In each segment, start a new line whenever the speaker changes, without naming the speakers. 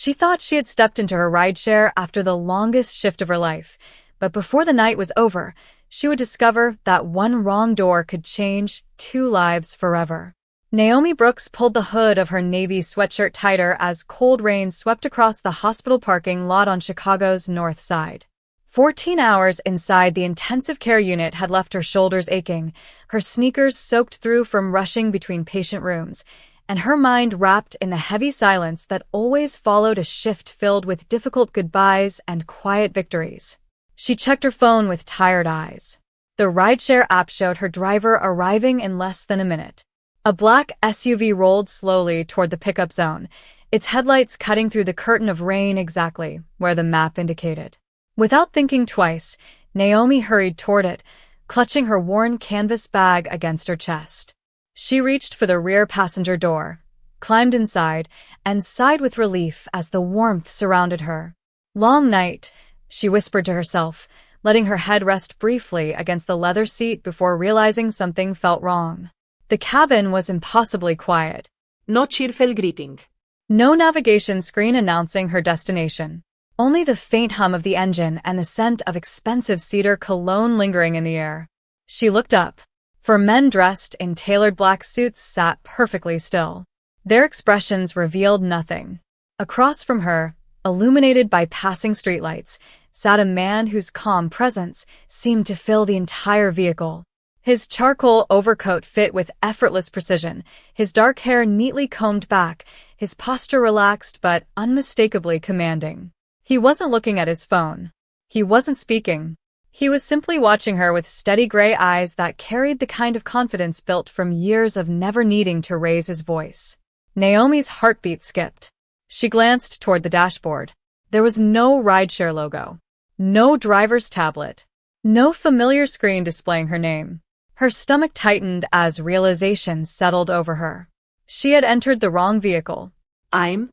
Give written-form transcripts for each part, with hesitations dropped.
She thought she had stepped into her rideshare after the longest shift of her life, but before the night was over, she would discover that one wrong door could change 2 lives forever. Naomi Brooks pulled the hood of her navy sweatshirt tighter as cold rain swept across the hospital parking lot on Chicago's north side. 14 hours inside the intensive care unit had left her shoulders aching, her sneakers soaked through from rushing between patient rooms, and her mind wrapped in the heavy silence that always followed a shift filled with difficult goodbyes and quiet victories. She checked her phone with tired eyes. The rideshare app showed her driver arriving in less than a minute. A black SUV rolled slowly toward the pickup zone, its headlights cutting through the curtain of rain exactly where the map indicated. Without thinking twice, Naomi hurried toward it, clutching her worn canvas bag against her chest. She reached for the rear passenger door, climbed inside, and sighed with relief as the warmth surrounded her. "Long night," she whispered to herself, letting her head rest briefly against the leather seat before realizing something felt wrong. The cabin was impossibly quiet.
No cheerful greeting.
No navigation screen announcing her destination. Only the faint hum of the engine and the scent of expensive cedar cologne lingering in the air. She looked up. 4 men dressed in tailored black suits sat perfectly still. Their expressions revealed nothing. Across from her, illuminated by passing streetlights, sat a man whose calm presence seemed to fill the entire vehicle. His charcoal overcoat fit with effortless precision, his dark hair neatly combed back, his posture relaxed but unmistakably commanding. He wasn't looking at his phone. He wasn't speaking. He was simply watching her with steady gray eyes that carried the kind of confidence built from years of never needing to raise his voice. Naomi's heartbeat skipped. She glanced toward the dashboard. There was no rideshare logo. No driver's tablet. No familiar screen displaying her name. Her stomach tightened as realization settled over her. She had entered the wrong vehicle.
I'm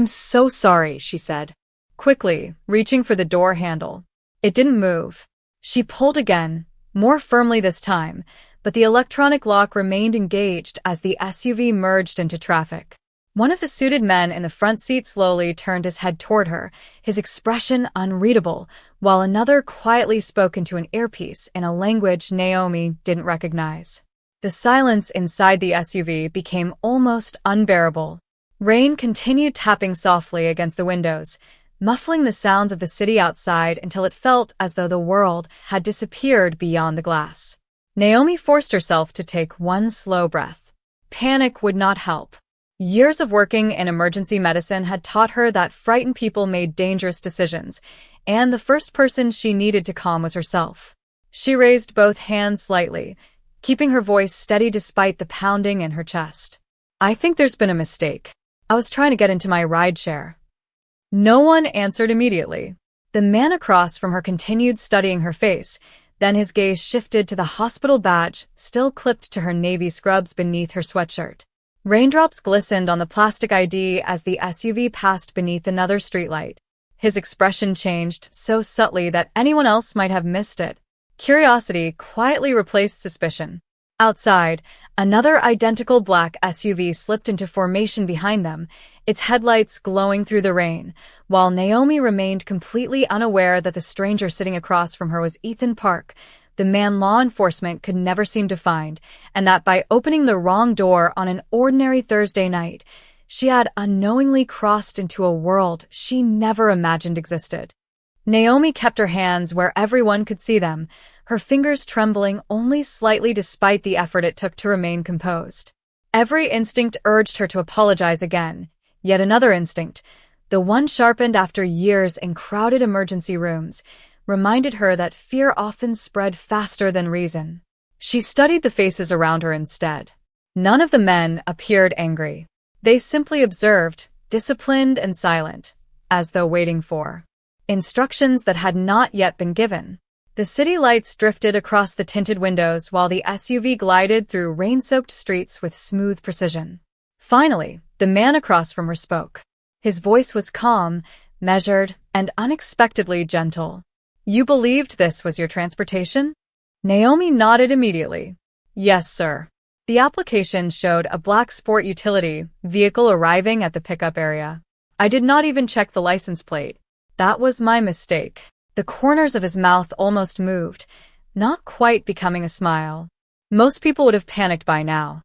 so sorry, she said, quickly, reaching for the door handle. It didn't move. She pulled again, more firmly this time, but the electronic lock remained engaged as the SUV merged into traffic. One of the suited men in the front seat slowly turned his head toward her, his expression unreadable, while another quietly spoke into an earpiece in a language Naomi didn't recognize. The silence inside the SUV became almost unbearable. Rain continued tapping softly against the windows, muffling the sounds of the city outside until it felt as though the world had disappeared beyond the glass. Naomi forced herself to take one slow breath. Panic would not help. Years of working in emergency medicine had taught her that frightened people made dangerous decisions, and the first person she needed to calm was herself. She raised both hands slightly, keeping her voice steady despite the pounding in her chest. "I think there's been a mistake. I was trying to get into my rideshare." No one answered immediately. The man across from her continued studying her face, then his gaze shifted to the hospital badge still clipped to her navy scrubs beneath her sweatshirt. Raindrops glistened on the plastic ID as the SUV passed beneath another streetlight. His expression changed so subtly that anyone else might have missed it. Curiosity quietly replaced suspicion. Outside, another identical black SUV slipped into formation behind them, its headlights glowing through the rain, while Naomi remained completely unaware that the stranger sitting across from her was Ethan Park, the man law enforcement could never seem to find, and that by opening the wrong door on an ordinary Thursday night, she had unknowingly crossed into a world she never imagined existed. Naomi kept her hands where everyone could see them, her fingers trembling only slightly despite the effort it took to remain composed. Every instinct urged her to apologize again, yet another instinct, the one sharpened after years in crowded emergency rooms, reminded her that fear often spread faster than reason. She studied the faces around her instead. None of the men appeared angry. They simply observed, disciplined and silent, as though waiting for instructions that had not yet been given. The city lights drifted across the tinted windows while the SUV glided through rain-soaked streets with smooth precision. Finally, the man across from her spoke. His voice was calm, measured, and unexpectedly gentle. "You believed this was your transportation?" Naomi nodded immediately. "Yes, sir." The application showed a black sport utility vehicle arriving at the pickup area. I did not even check the license plate. That was my mistake. The corners of his mouth almost moved, not quite becoming a smile. Most people would have panicked by now.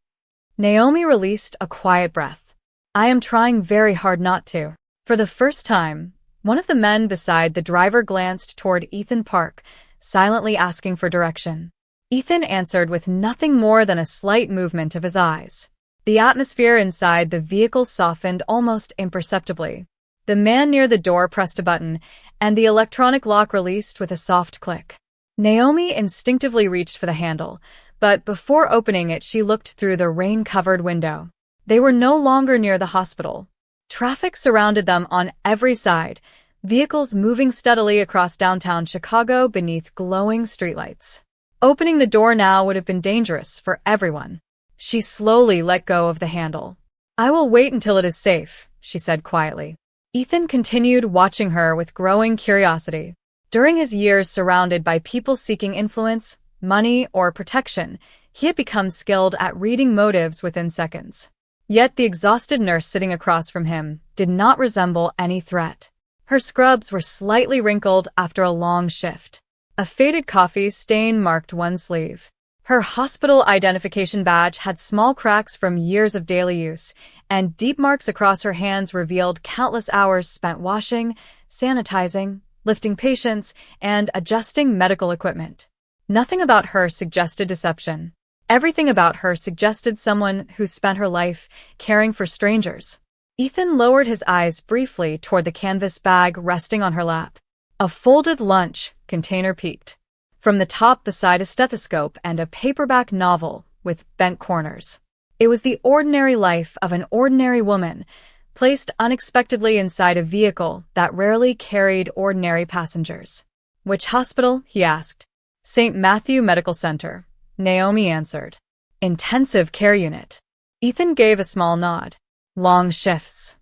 Naomi released a quiet breath. I am trying very hard not to. For the first time, one of the men beside the driver glanced toward Ethan Park, silently asking for direction. Ethan answered with nothing more than a slight movement of his eyes. The atmosphere inside the vehicle softened almost imperceptibly. The man near the door pressed a button, and the electronic lock released with a soft click. Naomi instinctively reached for the handle, but before opening it she looked through the rain-covered window. They were no longer near the hospital. Traffic surrounded them on every side, vehicles moving steadily across downtown Chicago beneath glowing streetlights. Opening the door now would have been dangerous for everyone. She slowly let go of the handle. I will wait until it is safe, she said quietly. Ethan continued watching her with growing curiosity. During his years surrounded by people seeking influence, money, or protection, he had become skilled at reading motives within seconds. Yet the exhausted nurse sitting across from him did not resemble any threat. Her scrubs were slightly wrinkled after a long shift. A faded coffee stain marked one sleeve. Her hospital identification badge had small cracks from years of daily use, and deep marks across her hands revealed countless hours spent washing, sanitizing, lifting patients, and adjusting medical equipment. Nothing about her suggested deception. Everything about her suggested someone who spent her life caring for strangers. Ethan lowered his eyes briefly toward the canvas bag resting on her lap. A folded lunch container peeked from the top beside a stethoscope and a paperback novel with bent corners. It was the ordinary life of an ordinary woman, placed unexpectedly inside a vehicle that rarely carried ordinary passengers. Which hospital? He asked. St. Matthew Medical Center, Naomi answered. Intensive care unit. Ethan gave a small nod. Long shifts.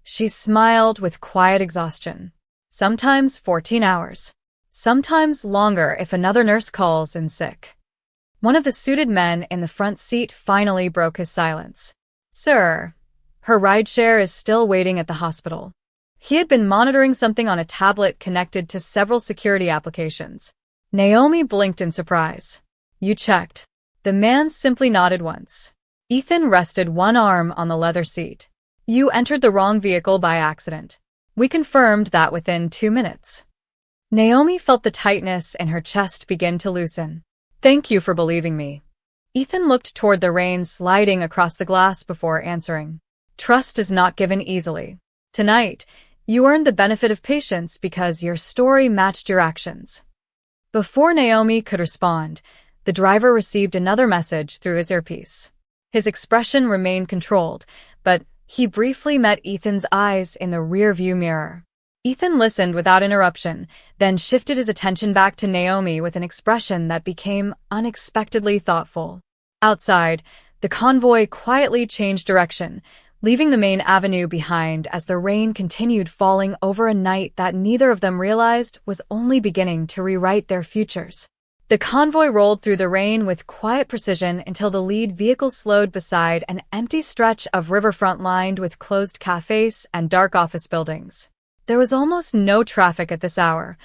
She smiled with quiet exhaustion. Sometimes 14 hours. Sometimes longer if another nurse calls in sick. One of the suited men in the front seat finally broke his silence. Sir, her rideshare is still waiting at the hospital. He had been monitoring something on a tablet connected to several security applications. Naomi blinked in surprise. You checked. The man simply nodded once. Ethan rested one arm on the leather seat. You entered the wrong vehicle by accident. We confirmed that within 2 minutes. Naomi felt the tightness in her chest begin to loosen. Thank you for believing me. Ethan looked toward the rain sliding across the glass before answering. Trust is not given easily. Tonight, you earned the benefit of patience because your story matched your actions. Before Naomi could respond, the driver received another message through his earpiece. His expression remained controlled, but he briefly met Ethan's eyes in the rearview mirror. Ethan listened without interruption, then shifted his attention back to Naomi with an expression that became unexpectedly thoughtful. Outside, the convoy quietly changed direction, leaving the main avenue behind as the rain continued falling over a night that neither of them realized was only beginning to rewrite their futures. The convoy rolled through the rain with quiet precision until the lead vehicle slowed beside an empty stretch of riverfront lined with closed cafes and dark office buildings. There was almost no traffic at this hour,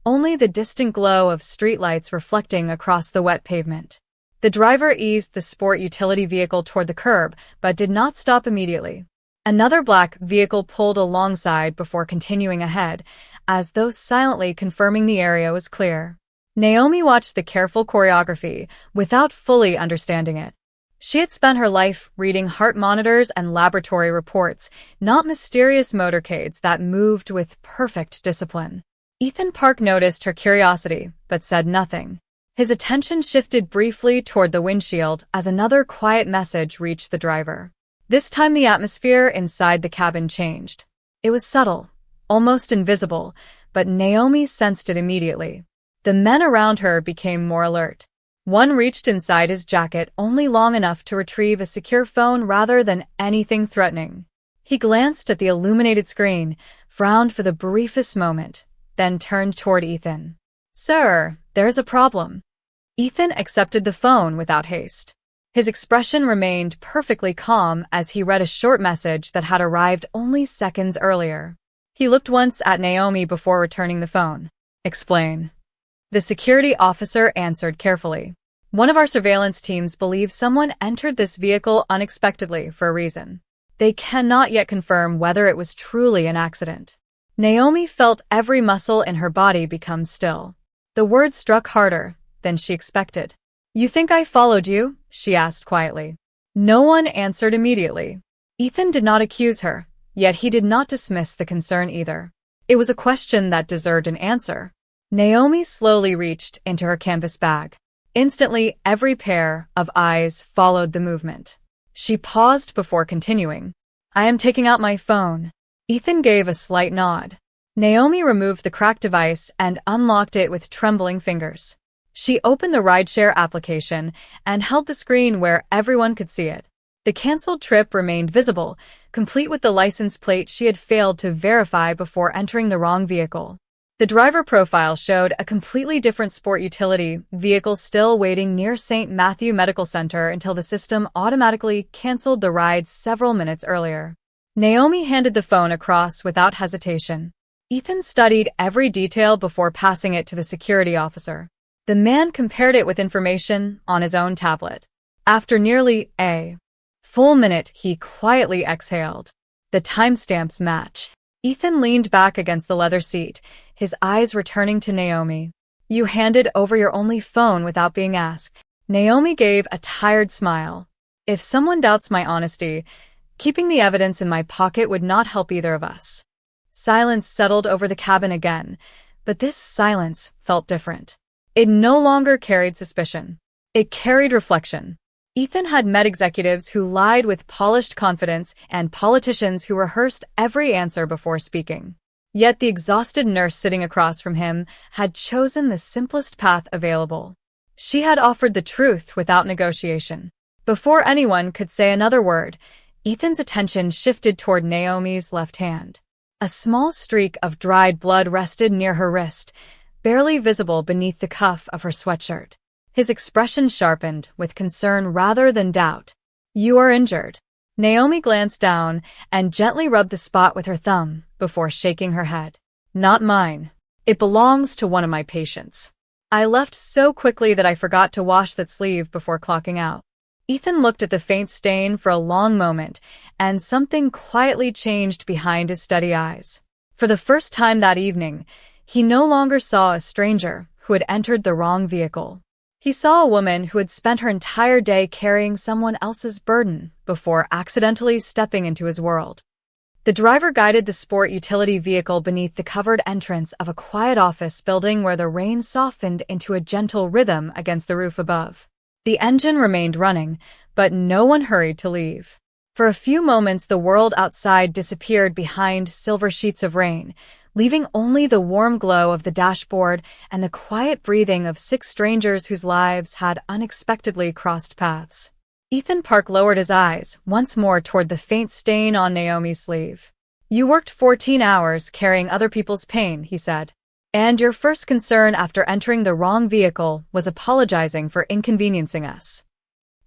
only the distant glow of streetlights reflecting across the wet pavement. The driver eased the sport utility vehicle toward the curb, but did not stop immediately. Another black vehicle pulled alongside before continuing ahead, as though silently confirming the area was clear. Naomi watched the careful choreography without fully understanding it. She had spent her life reading heart monitors and laboratory reports, not mysterious motorcades that moved with perfect discipline. Ethan Park noticed her curiosity, but said nothing. His attention shifted briefly toward the windshield as another quiet message reached the driver. This time the atmosphere inside the cabin changed. It was subtle, almost invisible, but Naomi sensed it immediately. The men around her became more alert. One reached inside his jacket only long enough to retrieve a secure phone rather than anything threatening. He glanced at the illuminated screen, frowned for the briefest moment, then turned toward Ethan. Sir, there's a problem. Ethan accepted the phone without haste. His expression remained perfectly calm as he read a short message that had arrived only seconds earlier. He looked once at Naomi before returning the phone. Explain. The security officer answered carefully. One of our surveillance teams believes someone entered this vehicle unexpectedly for a reason. They cannot yet confirm whether it was truly an accident. Naomi felt every muscle in her body become still. The words struck harder than she expected. You think I followed you? She asked quietly. No one answered immediately. Ethan did not accuse her, yet he did not dismiss the concern either. It was a question that deserved an answer. Naomi slowly reached into her canvas bag. Instantly, every pair of eyes followed the movement. She paused before continuing. I am taking out my phone. Ethan gave a slight nod. Naomi removed the cracked device and unlocked it with trembling fingers. She opened the rideshare application and held the screen where everyone could see it. The canceled trip remained visible, complete with the license plate she had failed to verify before entering the wrong vehicle. The driver profile showed a completely different sport utility vehicle still waiting near St. Matthew Medical Center until the system automatically canceled the ride several minutes earlier. Naomi handed the phone across without hesitation. Ethan studied every detail before passing it to the security officer. The man compared it with information on his own tablet. After nearly a full minute, he quietly exhaled. The timestamps match. Ethan leaned back against the leather seat, his eyes returning to Naomi. You handed over your only phone without being asked. Naomi gave a tired smile. If someone doubts my honesty, keeping the evidence in my pocket would not help either of us. Silence settled over the cabin again, but this silence felt different. It no longer carried suspicion. It carried reflection. Ethan had met executives who lied with polished confidence and politicians who rehearsed every answer before speaking. Yet the exhausted nurse sitting across from him had chosen the simplest path available. She had offered the truth without negotiation. Before anyone could say another word, Ethan's attention shifted toward Naomi's left hand. A small streak of dried blood rested near her wrist, barely visible beneath the cuff of her sweatshirt. His expression sharpened with concern rather than doubt. You are injured. Naomi glanced down and gently rubbed the spot with her thumb before shaking her head. Not mine. It belongs to one of my patients. I left so quickly that I forgot to wash that sleeve before clocking out. Ethan looked at the faint stain for a long moment, and something quietly changed behind his steady eyes. For the first time that evening, he no longer saw a stranger who had entered the wrong vehicle. He saw a woman who had spent her entire day carrying someone else's burden before accidentally stepping into his world. The driver guided the sport utility vehicle beneath the covered entrance of a quiet office building where the rain softened into a gentle rhythm against the roof above. The engine remained running, but no one hurried to leave. For a few moments, the world outside disappeared behind silver sheets of rain, leaving only the warm glow of the dashboard and the quiet breathing of 6 strangers whose lives had unexpectedly crossed paths. Ethan Park lowered his eyes once more toward the faint stain on Naomi's sleeve. You worked 14 hours carrying other people's pain, he said. And your first concern after entering the wrong vehicle was apologizing for inconveniencing us.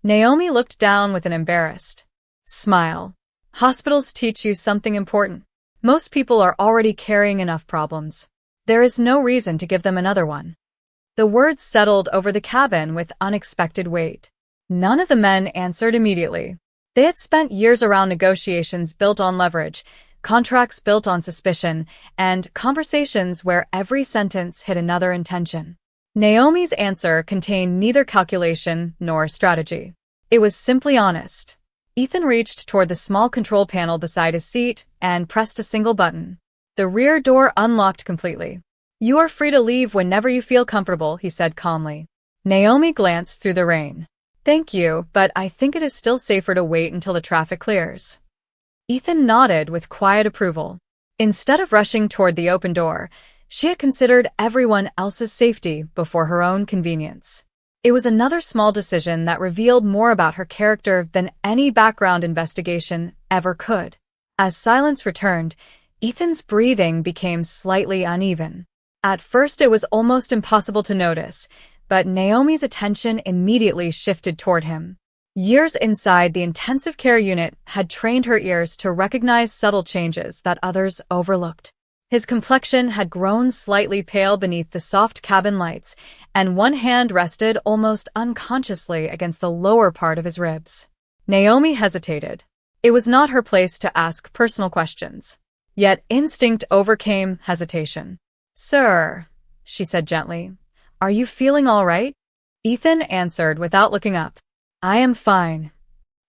Naomi looked down with an embarrassed smile. Hospitals teach you something important. Most people are already carrying enough problems. There is no reason to give them another one. The words settled over the cabin with unexpected weight. None of the men answered immediately. They had spent years around negotiations built on leverage, contracts built on suspicion, and conversations where every sentence hid another intention. Naomi's answer contained neither calculation nor strategy. It was simply honest. Ethan reached toward the small control panel beside his seat and pressed a single button. The rear door unlocked completely. You are free to leave whenever you feel comfortable, he said calmly. Naomi glanced through the rain. Thank you, but I think it is still safer to wait until the traffic clears. Ethan nodded with quiet approval. Instead of rushing toward the open door, she had considered everyone else's safety before her own convenience. It was another small decision that revealed more about her character than any background investigation ever could. As silence returned, Ethan's breathing became slightly uneven. At first, it was almost impossible to notice, but Naomi's attention immediately shifted toward him. Years inside the intensive care unit had trained her ears to recognize subtle changes that others overlooked. His complexion had grown slightly pale beneath the soft cabin lights, and one hand rested almost unconsciously against the lower part of his ribs. Naomi hesitated. It was not her place to ask personal questions. Yet instinct overcame hesitation. "Sir," she said gently, "are you feeling all right?" Ethan answered without looking up. "I am fine."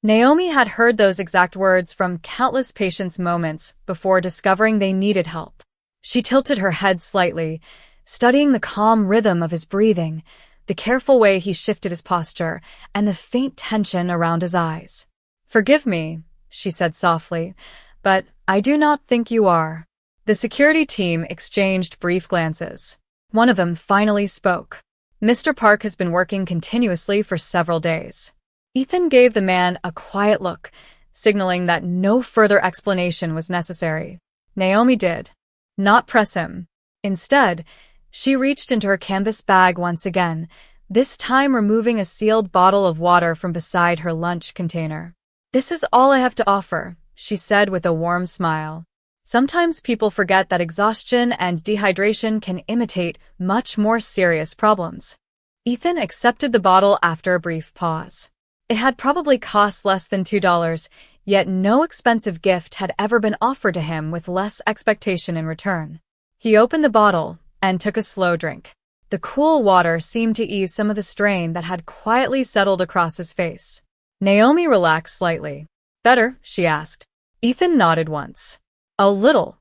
Naomi had heard those exact words from countless patients moments before discovering they needed help. She tilted her head slightly, studying the calm rhythm of his breathing, the careful way he shifted his posture, and the faint tension around his eyes. "Forgive me," she said softly, "but I do not think you are." The security team exchanged brief glances. One of them finally spoke. "Mr. Park has been working continuously for several days." Ethan gave the man a quiet look, signaling that no further explanation was necessary. Naomi did not press him. Instead, she reached into her canvas bag once again, this time removing a sealed bottle of water from beside her lunch container. "This is all I have to offer," she said with a warm smile. Sometimes people forget that exhaustion and dehydration can imitate much more serious problems. Ethan accepted the bottle after a brief pause. It had probably cost less than $2, yet no expensive gift had ever been offered to him with less expectation in return. He opened the bottle and took a slow drink. The cool water seemed to ease some of the strain that had quietly settled across his face. Naomi relaxed slightly. "Better?" she asked. Ethan nodded once. "A little."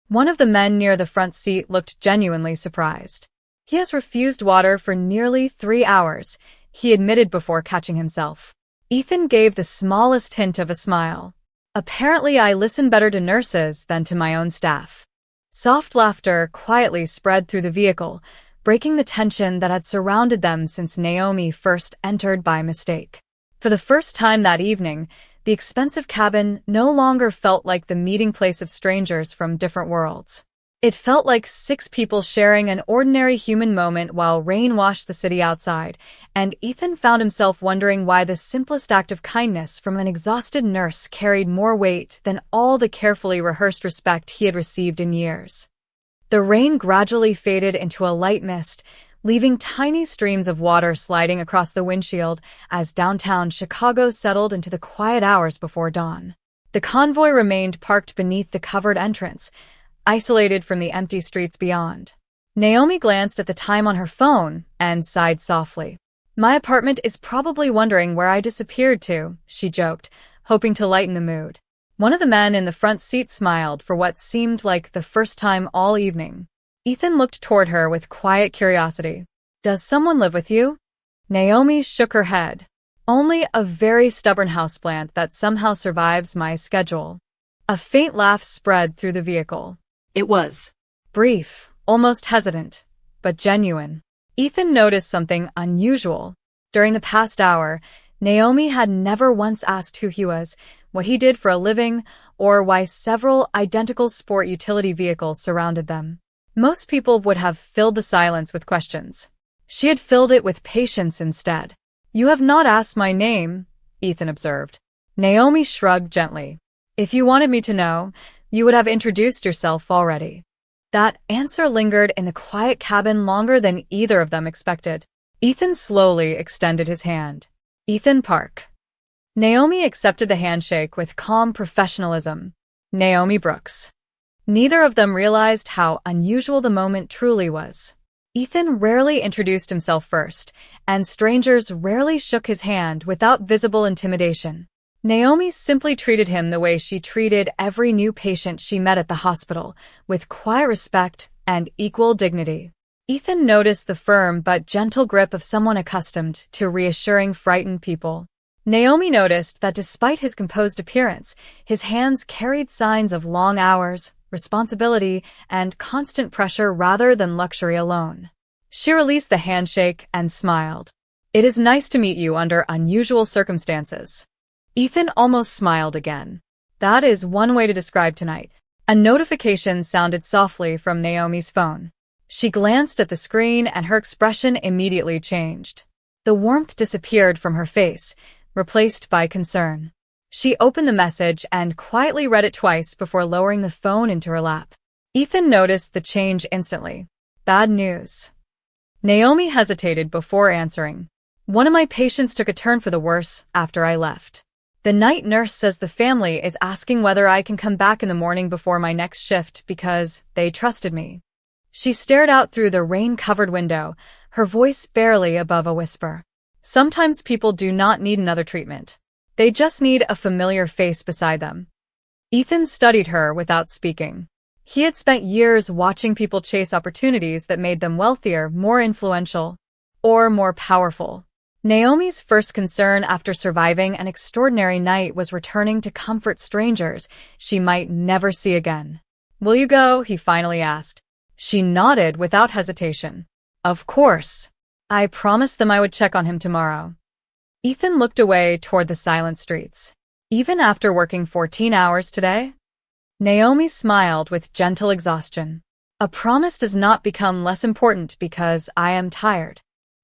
One of the men near the front seat looked genuinely surprised. "He has refused water for nearly 3 hours, he admitted before catching himself. Ethan gave the smallest hint of a smile. "Apparently I listen better to nurses than to my own staff." Soft laughter quietly spread through the vehicle, breaking the tension that had surrounded them since Naomi first entered by mistake. For the first time that evening, the expensive cabin no longer felt like the meeting place of strangers from different worlds. It felt like 6 people sharing an ordinary human moment while rain washed the city outside, and Ethan found himself wondering why the simplest act of kindness from an exhausted nurse carried more weight than all the carefully rehearsed respect he had received in years. The rain gradually faded into a light mist, leaving tiny streams of water sliding across the windshield as downtown Chicago settled into the quiet hours before dawn. The convoy remained parked beneath the covered entrance, isolated from the empty streets beyond. Naomi glanced at the time on her phone and sighed softly. "My apartment is probably wondering where I disappeared to," she joked, hoping to lighten the mood. One of the men in the front seat smiled for what seemed like the first time all evening. Ethan looked toward her with quiet curiosity. "Does someone live with you?" Naomi shook her head. "Only a very stubborn houseplant that somehow survives my schedule." A faint laugh spread through the vehicle.
It was
brief, almost hesitant, but genuine. Ethan noticed something unusual. During the past hour, Naomi had never once asked who he was, what he did for a living, or why several identical sport utility vehicles surrounded them. Most people would have filled the silence with questions. She had filled it with patience instead. "You have not asked my name," Ethan observed. Naomi shrugged gently. "If you wanted me to know, you would have introduced yourself already." That answer lingered in the quiet cabin longer than either of them expected. Ethan slowly extended his hand. "Ethan Park." Naomi accepted the handshake with calm professionalism. "Naomi Brooks." Neither of them realized how unusual the moment truly was. Ethan rarely introduced himself first, and strangers rarely shook his hand without visible intimidation. Naomi simply treated him the way she treated every new patient she met at the hospital, with quiet respect and equal dignity. Ethan noticed the firm but gentle grip of someone accustomed to reassuring frightened people. Naomi noticed that despite his composed appearance, his hands carried signs of long hours, responsibility, and constant pressure rather than luxury alone. She released the handshake and smiled. "It is nice to meet you under unusual circumstances." Ethan almost smiled again. "That is one way to describe tonight." A notification sounded softly from Naomi's phone. She glanced at the screen and her expression immediately changed. The warmth disappeared from her face, replaced by concern. She opened the message and quietly read it twice before lowering the phone into her lap. Ethan noticed the change instantly. Bad news. Naomi hesitated before answering. One of my patients took a turn for the worse after I left. The night nurse says the family is asking whether I can come back in the morning before my next shift because they trusted me. She stared out through the rain-covered window, her voice barely above a whisper. Sometimes people do not need another treatment. They just need a familiar face beside them. Ethan studied her without speaking. He had spent years watching people chase opportunities that made them wealthier, more influential, or more powerful. Naomi's first concern after surviving an extraordinary night was returning to comfort strangers she might never see again. "Will you go?" he finally asked. She nodded without hesitation. "Of course. I promised them I would check on him tomorrow." Ethan looked away toward the silent streets. "Even after working 14 hours today?" Naomi smiled with gentle exhaustion. "A promise does not become less important because I am tired."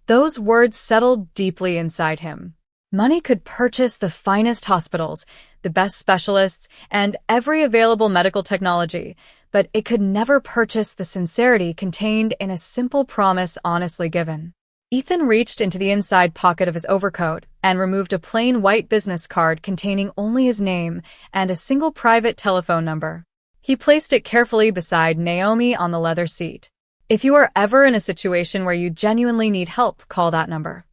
Those words settled deeply inside him. Money could purchase the finest hospitals, the best specialists, and every available medical technology, but it could never purchase the sincerity contained in a simple promise honestly given. Ethan reached into the inside pocket of his overcoat and removed a plain white business card containing only his name and a single private telephone number. He placed it carefully beside Naomi on the leather seat. "If you are ever in a situation where you genuinely need help, call that number."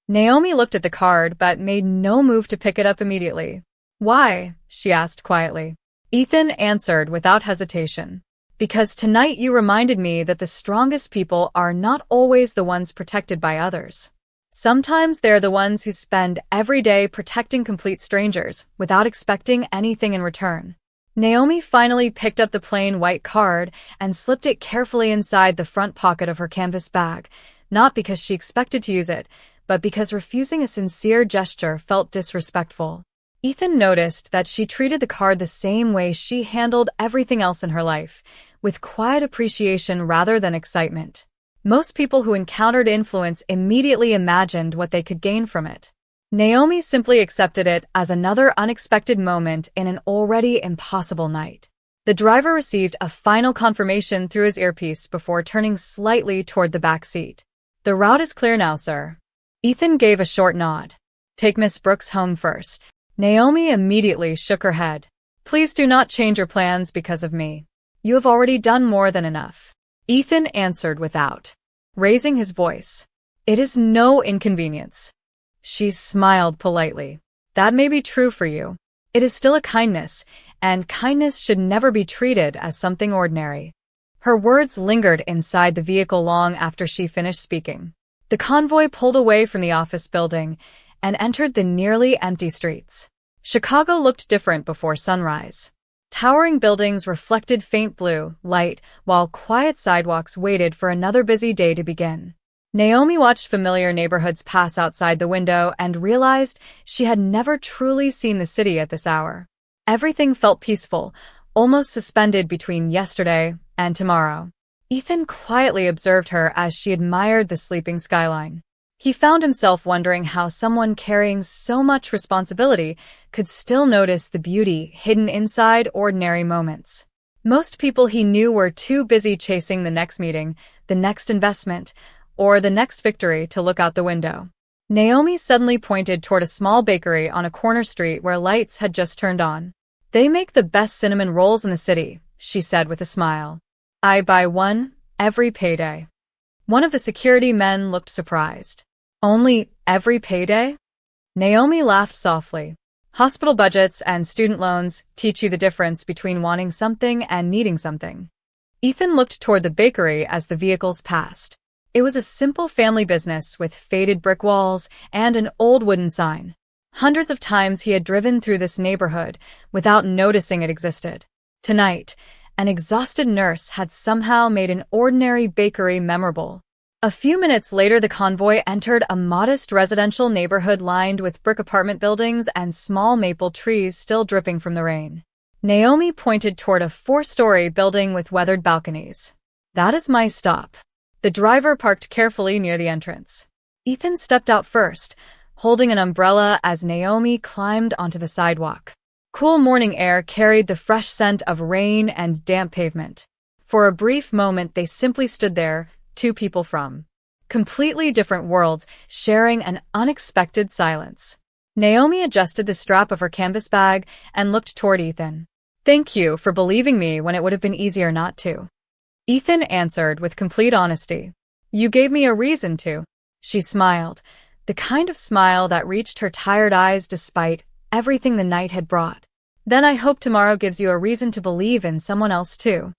Naomi looked at the card but made no move to pick it up immediately. "Why?" she asked quietly. Ethan answered without hesitation. "Because tonight you reminded me that the strongest people are not always the ones protected by others. Sometimes they're the ones who spend every day protecting complete strangers without expecting anything in return." Naomi finally picked up the plain white card and slipped it carefully inside the front pocket of her canvas bag, not because she expected to use it, but because refusing a sincere gesture felt disrespectful. Ethan noticed that she treated the card the same way she handled everything else in her life, with quiet appreciation rather than excitement. Most people who encountered influence immediately imagined what they could gain from it. Naomi simply accepted it as another unexpected moment in an already impossible night. The driver received a final confirmation through his earpiece before turning slightly toward the back seat. "The route is clear now, sir." Ethan gave a short nod. "Take Miss Brooks home first." Naomi immediately shook her head. "Please do not change your plans because of me. You have already done more than enough." Ethan answered without raising his voice. "It is no inconvenience." She smiled politely. "That may be true for you. It is still a kindness, and kindness should never be treated as something ordinary." Her words lingered inside the vehicle long after she finished speaking. The convoy pulled away from the office building and entered the nearly empty streets. Chicago looked different before sunrise. Towering buildings reflected faint blue light, while quiet sidewalks waited for another busy day to begin. Naomi watched familiar neighborhoods pass outside the window and realized she had never truly seen the city at this hour. Everything felt peaceful, almost suspended between yesterday and tomorrow. Ethan quietly observed her as she admired the sleeping skyline. He found himself wondering how someone carrying so much responsibility could still notice the beauty hidden inside ordinary moments. Most people he knew were too busy chasing the next meeting, the next investment, or the next victory to look out the window. Naomi suddenly pointed toward a small bakery on a corner street where lights had just turned on. "They make the best cinnamon rolls in the city," she said with a smile. "I buy one every payday." One of the security men looked surprised. "Only every payday?" Naomi laughed softly. "Hospital budgets and student loans teach you the difference between wanting something and needing something." Ethan looked toward the bakery as the vehicles passed. It was a simple family business with faded brick walls and an old wooden sign. Hundreds of times he had driven through this neighborhood without noticing it existed. Tonight, an exhausted nurse had somehow made an ordinary bakery memorable. A few minutes later, the convoy entered a modest residential neighborhood lined with brick apartment buildings and small maple trees still dripping from the rain. Naomi pointed toward a 4-story building with weathered balconies. "That is my stop." The driver parked carefully near the entrance. Ethan stepped out first, holding an umbrella as Naomi climbed onto the sidewalk. Cool morning air carried the fresh scent of rain and damp pavement. For a brief moment they simply stood there, two people from completely different worlds, sharing an unexpected silence. Naomi adjusted the strap of her canvas bag and looked toward Ethan. "Thank you for believing me when it would have been easier not to." Ethan answered with complete honesty. "You gave me a reason to." She smiled, the kind of smile that reached her tired eyes despite everything the night had brought. "Then I hope tomorrow gives you a reason to believe in someone else too."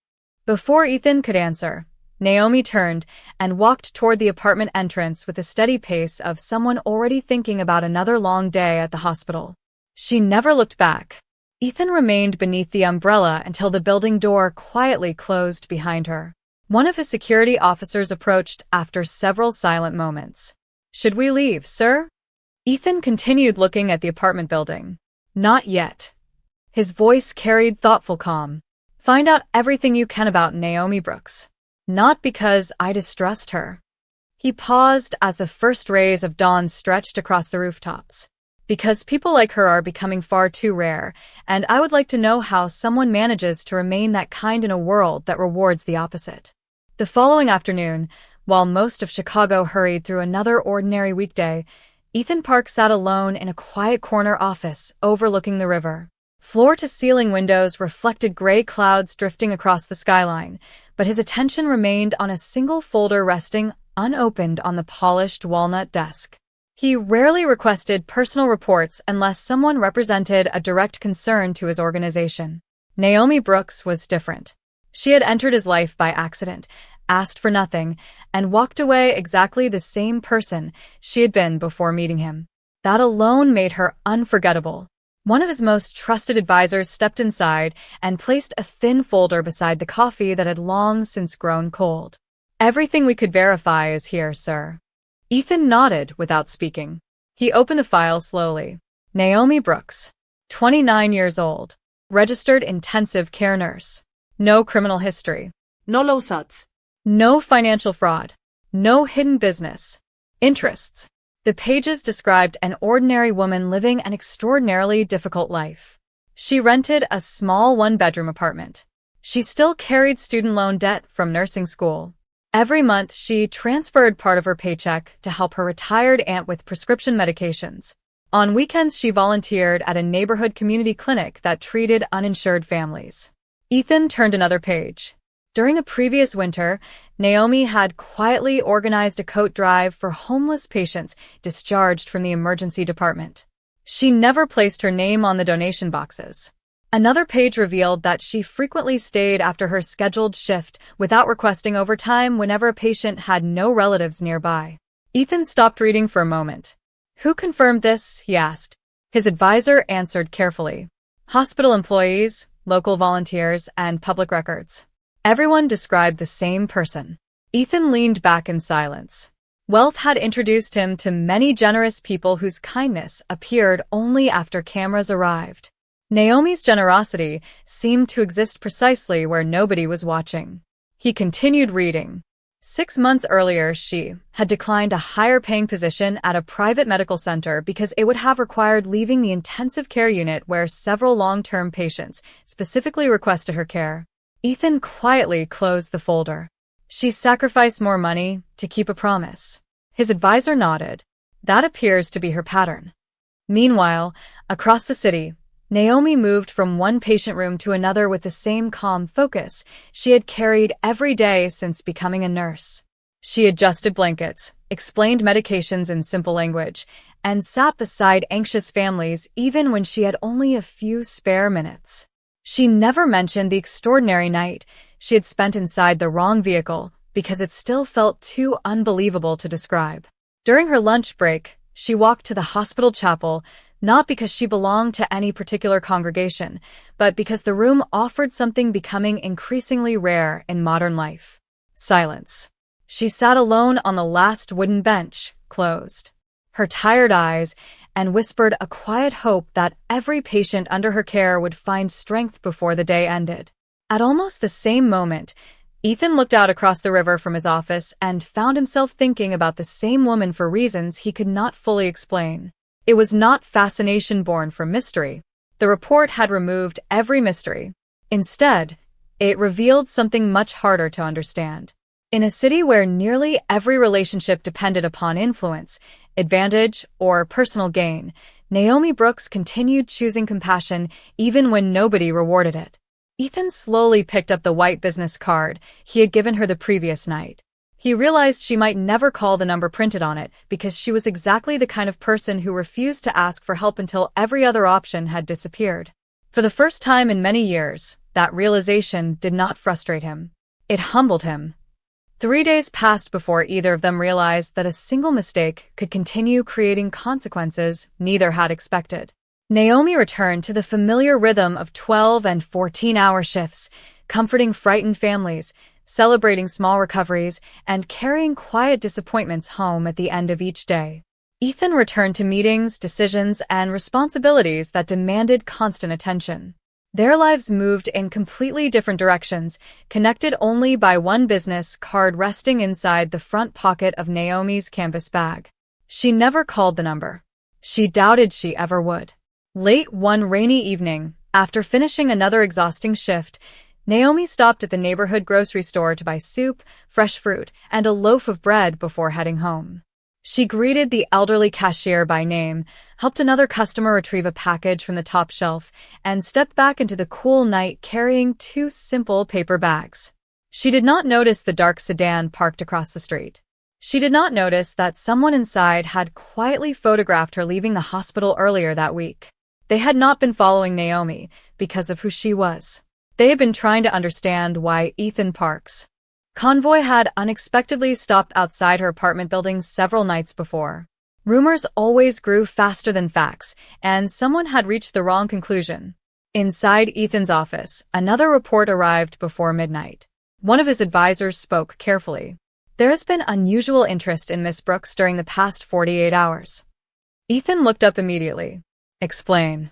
Before Ethan could answer, Naomi turned and walked toward the apartment entrance with the steady pace of someone already thinking about another long day at the hospital. She never looked back. Ethan remained beneath the umbrella until the building door quietly closed behind her. One of his security officers approached after several silent moments. "Should we leave, sir?" Ethan continued looking at the apartment building. "Not yet." His voice carried thoughtful calm. "Find out everything you can about Naomi Brooks. Not because I distrust her." He paused as the first rays of dawn stretched across the rooftops. "Because people like her are becoming far too rare, and I would like to know how someone manages to remain that kind in a world that rewards the opposite." The following afternoon, while most of Chicago hurried through another ordinary weekday, Ethan Park sat alone in a quiet corner office overlooking the river. Floor-to-ceiling windows reflected gray clouds drifting across the skyline, but his attention remained on a single folder resting unopened on the polished walnut desk. He rarely requested personal reports unless someone represented a direct concern to his organization. Naomi Brooks was different. She had entered his life by accident, asked for nothing, and walked away exactly the same person she had been before meeting him. That alone made her unforgettable. One of his most trusted advisors stepped inside and placed a thin folder beside the coffee that had long since grown cold. "Everything we could verify is here, sir." Ethan nodded without speaking. He opened the file slowly. Naomi Brooks, 29 years old, registered intensive care nurse. No criminal history.
No lawsuits.
No financial fraud. No hidden business interests. The pages described an ordinary woman living an extraordinarily difficult life. She rented a small one-bedroom apartment. She still carried student loan debt from nursing school. Every month, she transferred part of her paycheck to help her retired aunt with prescription medications. On weekends, she volunteered at a neighborhood community clinic that treated uninsured families. Ethan turned another page. During a previous winter, Naomi had quietly organized a coat drive for homeless patients discharged from the emergency department. She never placed her name on the donation boxes. Another page revealed that she frequently stayed after her scheduled shift without requesting overtime whenever a patient had no relatives nearby. Ethan stopped reading for a moment. "Who confirmed this?" he asked. His advisor answered carefully. "Hospital employees, local volunteers, and public records." Everyone described the same person. Ethan leaned back in silence. Wealth had introduced him to many generous people whose kindness appeared only after cameras arrived. Naomi's generosity seemed to exist precisely where nobody was watching. He continued reading. 6 months earlier, she had declined a higher-paying position at a private medical center because it would have required leaving the intensive care unit where several long-term patients specifically requested her care. Ethan quietly closed the folder. She sacrificed more money to keep a promise. His advisor nodded. That appears to be her pattern. Meanwhile, across the city, Naomi moved from one patient room to another with the same calm focus she had carried every day since becoming a nurse. She adjusted blankets, explained medications in simple language, and sat beside anxious families even when she had only a few spare minutes. She never mentioned the extraordinary night she had spent inside the wrong vehicle because it still felt too unbelievable to describe. During her lunch break, she walked to the hospital chapel, not because she belonged to any particular congregation, but because the room offered something becoming increasingly rare in modern life: silence. She sat alone on the last wooden bench, closed her tired eyes, and whispered a quiet hope that every patient under her care would find strength before the day ended. At almost the same moment, Ethan looked out across the river from his office and found himself thinking about the same woman for reasons he could not fully explain. It was not fascination born from mystery. The report had removed every mystery. Instead, it revealed something much harder to understand. In a city where nearly every relationship depended upon influence, advantage, or personal gain, Naomi Brooks continued choosing compassion even when nobody rewarded it. Ethan slowly picked up the white business card he had given her the previous night. He realized she might never call the number printed on it because she was exactly the kind of person who refused to ask for help until every other option had disappeared. For the first time in many years, that realization did not frustrate him. It humbled him. 3 days passed before either of them realized that a single mistake could continue creating consequences neither had expected. Naomi returned to the familiar rhythm of 12 and 14-hour shifts, comforting frightened families, celebrating small recoveries, and carrying quiet disappointments home at the end of each day. Ethan returned to meetings, decisions, and responsibilities that demanded constant attention. Their lives moved in completely different directions, connected only by one business card resting inside the front pocket of Naomi's canvas bag. She never called the number. She doubted she ever would. Late one rainy evening, after finishing another exhausting shift, Naomi stopped at the neighborhood grocery store to buy soup, fresh fruit, and a loaf of bread before heading home. She greeted the elderly cashier by name, helped another customer retrieve a package from the top shelf, and stepped back into the cool night carrying 2 simple paper bags. She did not notice the dark sedan parked across the street. She did not notice that someone inside had quietly photographed her leaving the hospital earlier that week. They had not been following Naomi because of who she was. They had been trying to understand why Ethan Parks' convoy had unexpectedly stopped outside her apartment building several nights before. Rumors always grew faster than facts, and someone had reached the wrong conclusion. Inside Ethan's office, another report arrived before midnight. One of his advisors spoke carefully. There has been unusual interest in Miss Brooks during the past 48 hours. Ethan looked up immediately. Explain.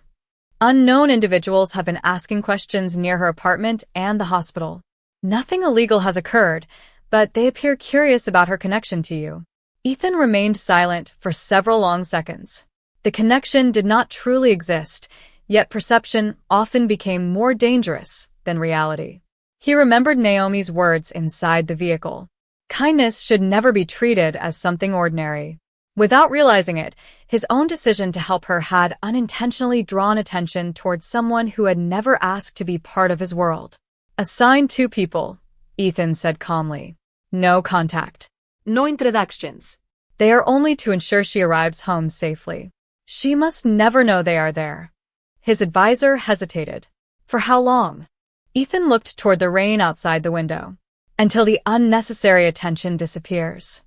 Unknown individuals have been asking questions near her apartment and the hospital. Nothing illegal has occurred, but they appear curious about her connection to you. Ethan remained silent for several long seconds. The connection did not truly exist, yet perception often became more dangerous than reality. He remembered Naomi's words inside the vehicle. Kindness should never be treated as something ordinary. Without realizing it, his own decision to help her had unintentionally drawn attention towards someone who had never asked to be part of his world. Assign 2 people, Ethan said calmly. No contact.
No introductions.
They are only to ensure she arrives home safely. She must never know they are there. His advisor hesitated. For how long? Ethan looked toward the rain outside the window. Until the unnecessary attention disappears.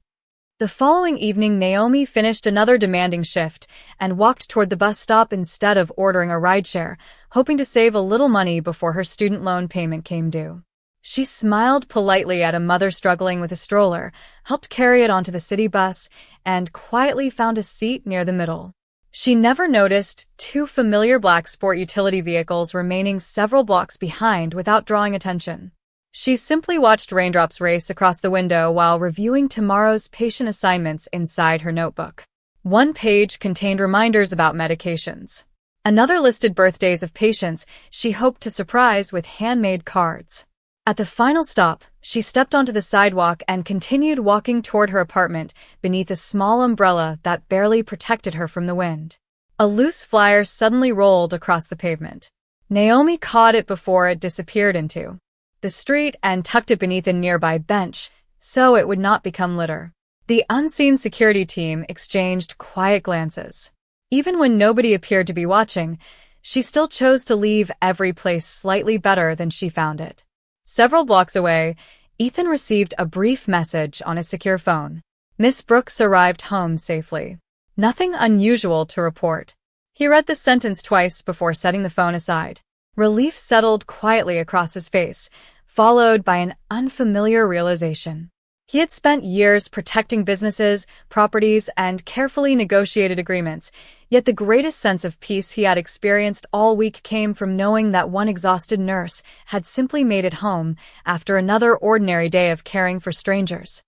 The following evening, Naomi finished another demanding shift and walked toward the bus stop instead of ordering a rideshare, hoping to save a little money before her student loan payment came due. She smiled politely at a mother struggling with a stroller, helped carry it onto the city bus, and quietly found a seat near the middle. She never noticed 2 familiar black sport utility vehicles remaining several blocks behind without drawing attention. She simply watched raindrops race across the window while reviewing tomorrow's patient assignments inside her notebook. One page contained reminders about medications. Another listed birthdays of patients she hoped to surprise with handmade cards. At the final stop, she stepped onto the sidewalk and continued walking toward her apartment beneath a small umbrella that barely protected her from the wind. A loose flyer suddenly rolled across the pavement. Naomi caught it before it disappeared into the street and tucked it beneath a nearby bench so it would not become litter. The unseen security team exchanged quiet glances. Even when nobody appeared to be watching, she still chose to leave every place slightly better than she found it. Several blocks away, Ethan received a brief message on his secure phone. Miss Brooks arrived home safely. Nothing unusual to report. He read the sentence twice before setting the phone aside. Relief settled quietly across his face, followed by an unfamiliar realization. He had spent years protecting businesses, properties, and carefully negotiated agreements, yet the greatest sense of peace he had experienced all week came from knowing that one exhausted nurse had simply made it home after another ordinary day of caring for strangers.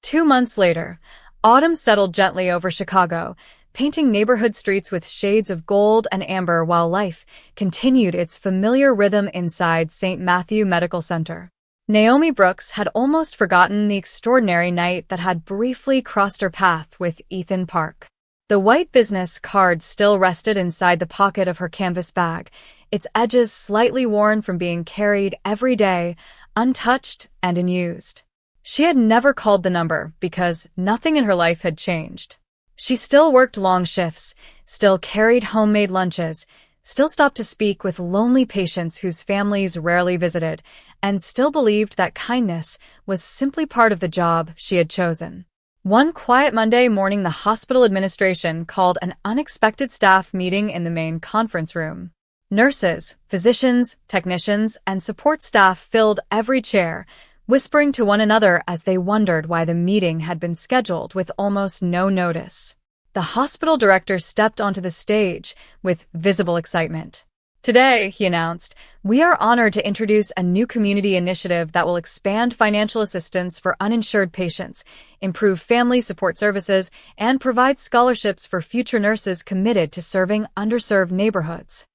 2 months later, autumn settled gently over Chicago, painting neighborhood streets with shades of gold and amber while life continued its familiar rhythm inside St. Matthew Medical Center. Naomi Brooks had almost forgotten the extraordinary night that had briefly crossed her path with Ethan Park. The white business card still rested inside the pocket of her canvas bag, its edges slightly worn from being carried every day, untouched and unused. She had never called the number because nothing in her life had changed. She still worked long shifts, still carried homemade lunches, still stopped to speak with lonely patients whose families rarely visited, and still believed that kindness was simply part of the job she had chosen. One quiet Monday morning, the hospital administration called an unexpected staff meeting in the main conference room. Nurses, physicians, technicians, and support staff filled every chair, whispering to one another as they wondered why the meeting had been scheduled with almost no notice. The hospital director stepped onto the stage with visible excitement. "Today," he announced, "we are honored to introduce a new community initiative that will expand financial assistance for uninsured patients, improve family support services, and provide scholarships for future nurses committed to serving underserved neighborhoods."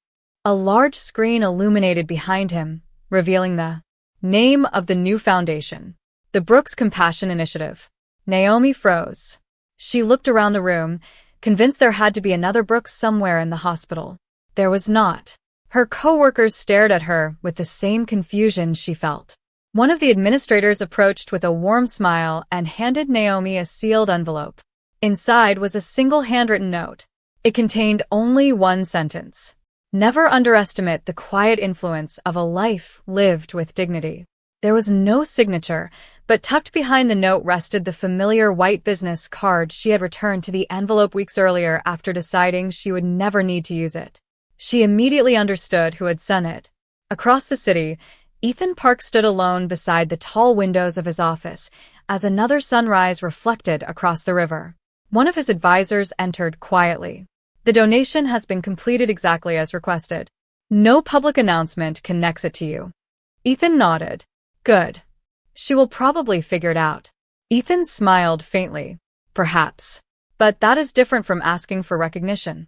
A large screen illuminated behind him, revealing the name of the new foundation, the Brooks Compassion Initiative. Naomi froze. She looked around the room, convinced there had to be another Brooks somewhere in the hospital. There was not. Her coworkers stared at her with the same confusion she felt. One of the administrators approached with a warm smile and handed Naomi a sealed envelope. Inside was a single handwritten note. It contained only one sentence: "Never underestimate the quiet influence of a life lived with dignity." There was no signature, but tucked behind the note rested the familiar white business card she had returned to the envelope weeks earlier after deciding she would never need to use it. She immediately understood who had sent it. Across the city, Ethan Park stood alone beside the tall windows of his office as another sunrise reflected across the river. One of his advisors entered quietly. "The donation has been completed exactly as requested. No public announcement connects it to you." Ethan nodded. "Good. She will probably figure it out." Ethan smiled faintly. "Perhaps. But that is different from asking for recognition."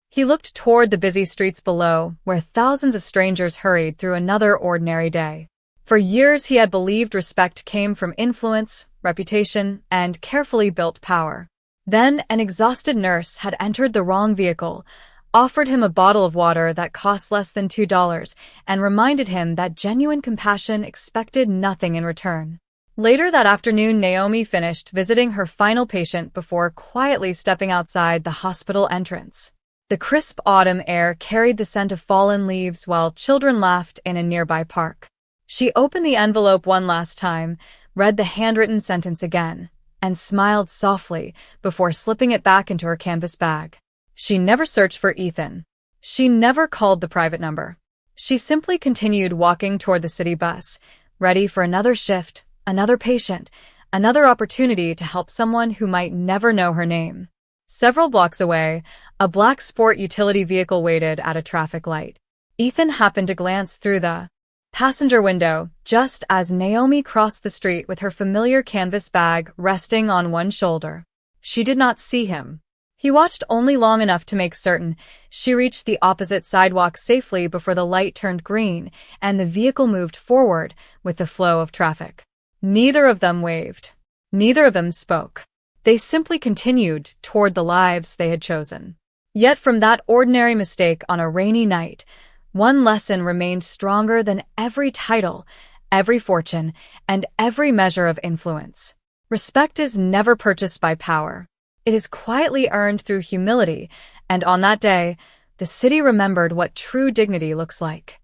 He looked toward the busy streets below, where thousands of strangers hurried through another ordinary day. For years he had believed respect came from influence, reputation, and carefully built power. Then an exhausted nurse had entered the wrong vehicle, offered him a bottle of water that cost less than $2, and reminded him that genuine compassion expected nothing in return. Later that afternoon, Naomi finished visiting her final patient before quietly stepping outside the hospital entrance. The crisp autumn air carried the scent of fallen leaves while children laughed in a nearby park. She opened the envelope one last time, read the handwritten sentence again, and smiled softly before slipping it back into her canvas bag. She never searched for Ethan. She never called the private number. She simply continued walking toward the city bus, ready for another shift, another patient, another opportunity to help someone who might never know her name. Several blocks away, a black sport utility vehicle waited at a traffic light. Ethan happened to glance through the passenger window just as Naomi crossed the street with her familiar canvas bag resting on one shoulder. She did not see him. He watched only long enough to make certain she reached the opposite sidewalk safely before the light turned green and the vehicle moved forward with the flow of traffic. Neither of them waved. Neither of them spoke. They simply continued toward the lives they had chosen. Yet from that ordinary mistake on a rainy night, one lesson remained stronger than every title, every fortune, and every measure of influence. Respect is never purchased by power. It is quietly earned through humility, and on that day, the city remembered what true dignity looks like.